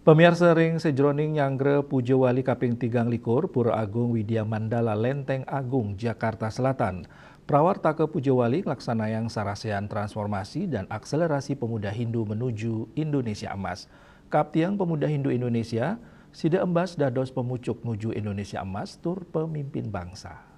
Pemirsa ring sejroning Nyangre Pujo Wali Kaping 13 Pura Agung Widya Mandala Lenteng Agung Jakarta Selatan. Prawarta ke Pujo Wali laksanayang sarasean transformasi dan akselerasi pemuda Hindu menuju Indonesia Emas. Kaptiang Pemuda Hindu Indonesia, Sida Embas dados pemucuk menuju Indonesia Emas tur pemimpin bangsa.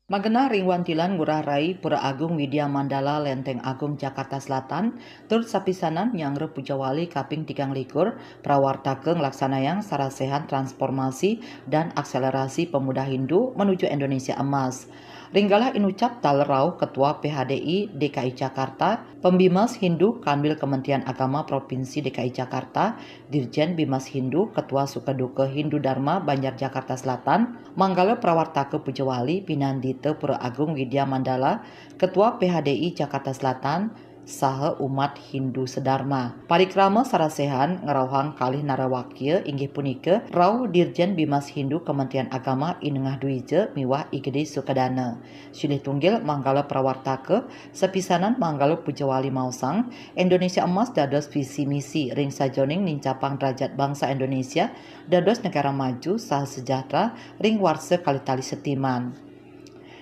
Magena ring wantilan ngurah rai Pura Agung Widya Mandala Lenteng Agung Jakarta Selatan tur sapisanan Nyangre Pujo Wali Kaping 13 prawarta ke ngelaksanayang sarasehan transformasi dan akselerasi pemuda Hindu menuju Indonesia Emas. Ringgalah inucap talerau Ketua PHDI DKI Jakarta, Pembimas Hindu Kanwil Kementerian Agama Provinsi DKI Jakarta, Dirjen Bimas Hindu, Ketua Sukaduka Hindu Dharma Banjar Jakarta Selatan, manggala prawarta ke Pujo Wali Pinandite Pura Agung Widya Mandala, Ketua PHDI Jakarta Selatan, saha umat Hindu sedharma. Parikrama sarasehan ngerauhang kalih narawakil inggih punika rau Dirjen Bimas Hindu Kementerian Agama Inengah Duije miwah Igede Sukadana. Silih tunggil manggala prawarta ke sepisanan manggala Pujo Wali mausang Indonesia Emas dados visi misi ring sajoning nincapang derajat bangsa Indonesia dados negara maju saha sejahtera ring warse kalitali setiman.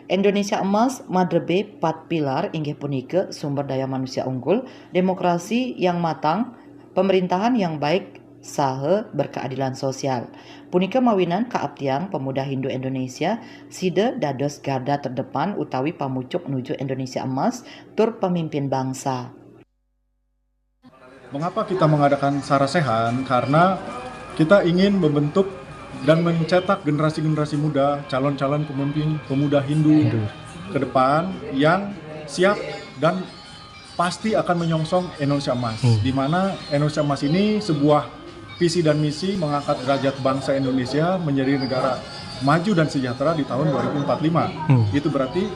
Indonesia Emas madrebe 4 pilar inggih punika sumber daya manusia unggul, demokrasi yang matang, pemerintahan yang baik, saha berkeadilan sosial. Punika mawinan kaaptiang pemuda Hindu Indonesia sida dados garda terdepan utawi pamucuk menuju Indonesia Emas tur pemimpin bangsa. Mengapa kita mengadakan sarasehan? Karena kita ingin membentuk dan mencetak generasi-generasi muda, calon-calon pemimpin pemuda Hindu ke depan yang siap dan pasti akan menyongsong Indonesia Emas. Di mana Indonesia Emas ini sebuah visi dan misi mengangkat derajat bangsa Indonesia menjadi negara maju dan sejahtera di tahun 2045. Itu berarti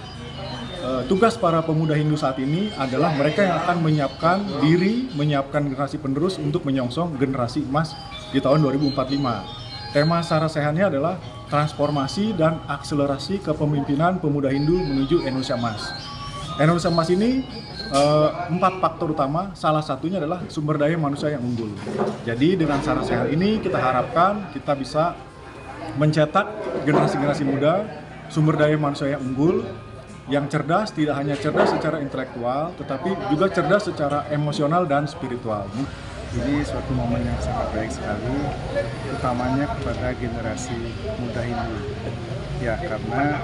tugas para pemuda Hindu saat ini adalah mereka yang akan menyiapkan diri, menyiapkan generasi penerus untuk menyongsong generasi emas di tahun 2045. Tema sarasehannya adalah transformasi dan akselerasi kepemimpinan pemuda Hindu menuju Indonesia Emas. Indonesia Emas ini 4 faktor utama, salah satunya adalah sumber daya manusia yang unggul. Jadi dengan sarasehan ini kita harapkan kita bisa mencetak generasi-generasi muda, sumber daya manusia yang unggul, yang cerdas, tidak hanya cerdas secara intelektual, tetapi juga cerdas secara emosional dan spiritual. Ini suatu momen yang sangat baik sekali, utamanya kepada generasi muda Hindu. Ya, karena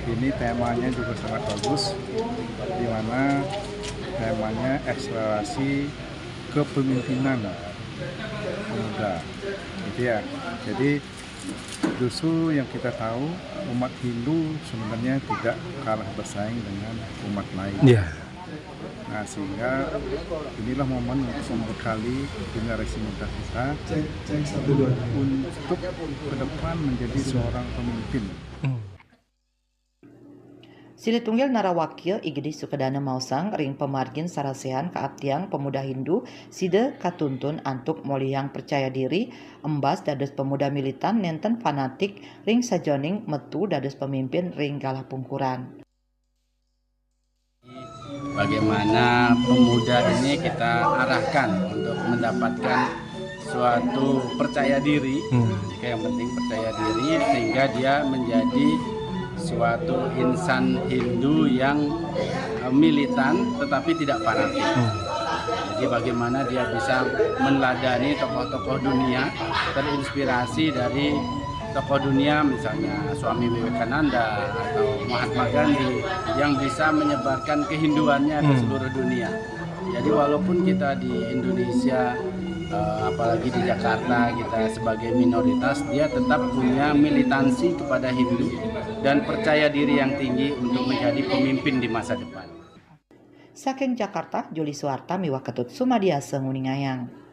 ini temanya juga sangat bagus, di mana temanya akselerasi kepemimpinan pemuda. Gitu ya. Jadi justru yang kita tahu umat Hindu sebenarnya tidak kalah bersaing dengan umat lain. Nah, sehingga inilah momen untuk membekali generasi muda kita untuk ke depan menjadi seorang pemimpin. Silih tunggil narawakil Igede Sukadana mausang ring pemargin sarasehan kaaptiang pemuda Hindu sida katuntun antuk molihang percaya diri embas dados pemuda militan nenten fanatik ring sajoning metu dados pemimpin ring galah pungkuran. Bagaimana pemuda ini kita arahkan untuk mendapatkan suatu percaya diri, yang penting percaya diri sehingga dia menjadi suatu insan Hindu yang militan tetapi tidak fanatik. Jadi bagaimana dia bisa meneladani tokoh-tokoh dunia, terinspirasi dari tokoh dunia misalnya Swami Vivekananda atau Mahatma Gandhi yang bisa menyebarkan kehinduannya ke seluruh dunia. Jadi walaupun kita di Indonesia, apalagi di Jakarta kita sebagai minoritas, dia tetap punya militansi kepada Hindu dan percaya diri yang tinggi untuk menjadi pemimpin di masa depan. Saking Jakarta, Juli Suarta miwah ketut Sumadiasa Nguningayang.